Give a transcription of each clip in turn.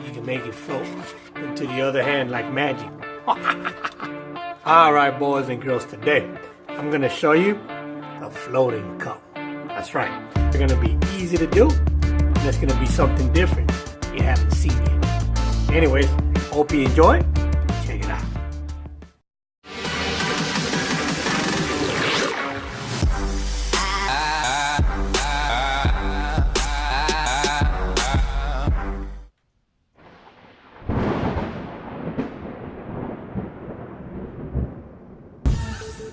you can make it float into the other hand like magic. Alright, boys and girls, today I'm going to show you the floating cup. That's right. It's going to be easy to do, and it's going to be something different you haven't seen yet. Anyways, hope you enjoy. Check it out.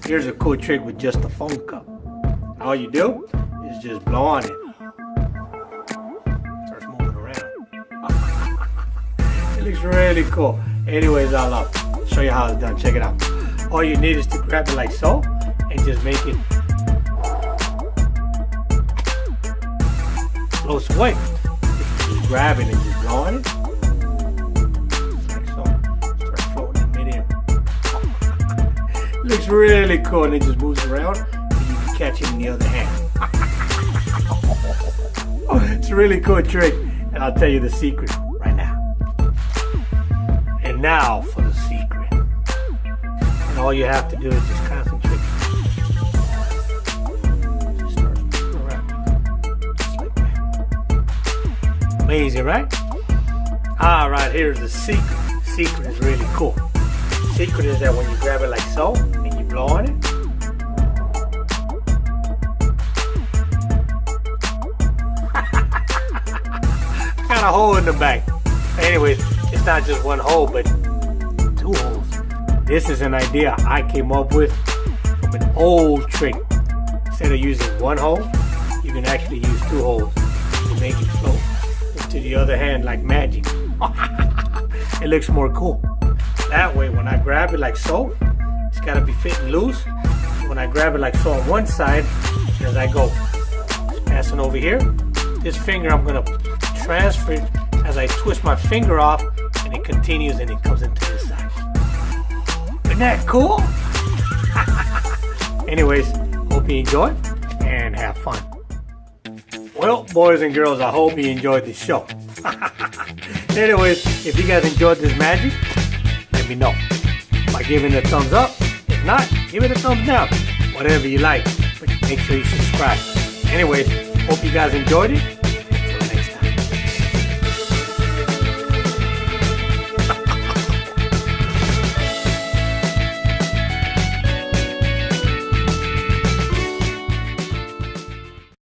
Here's a cool trick with just a foam cup. All you do is just blow on it. Starts moving around. It looks really cool. Anyways, I'll show you how it's done. Check it out. All you need is to grab it like so and just make it float away. Just grab it and just blow on it. Looks really cool, and it just moves around and you can catch it in the other hand. It's a really cool trick, and I'll tell you the secret right now. And now for the secret. And all you have to do is just concentrate. Just start moving around. Just like that. Amazing, right? Alright, here's the secret. The secret is really cool. The secret is that when you grab it like so and you blow on it, kind of hole in the back. Anyways, it's not just one hole, but two holes. This is an idea I came up with from an old trick. Instead of using one hole, you can actually use two holes to make it float into the other hand like magic. It looks more cool. That way, when I grab it like so, it's got to be fitting loose. When I grab it like so on one side, as I go, just passing over here, this finger I'm going to transfer it as I twist my finger off, and it continues and it comes into this side. Isn't that cool? Anyways, hope you enjoy and have fun. Well, boys and girls, I hope you enjoyed this show. Anyways, if you guys enjoyed this magic, let me know by giving it a thumbs up. If not, give it a thumbs down. Whatever you like, but make sure you subscribe. Anyways, hope you guys enjoyed it.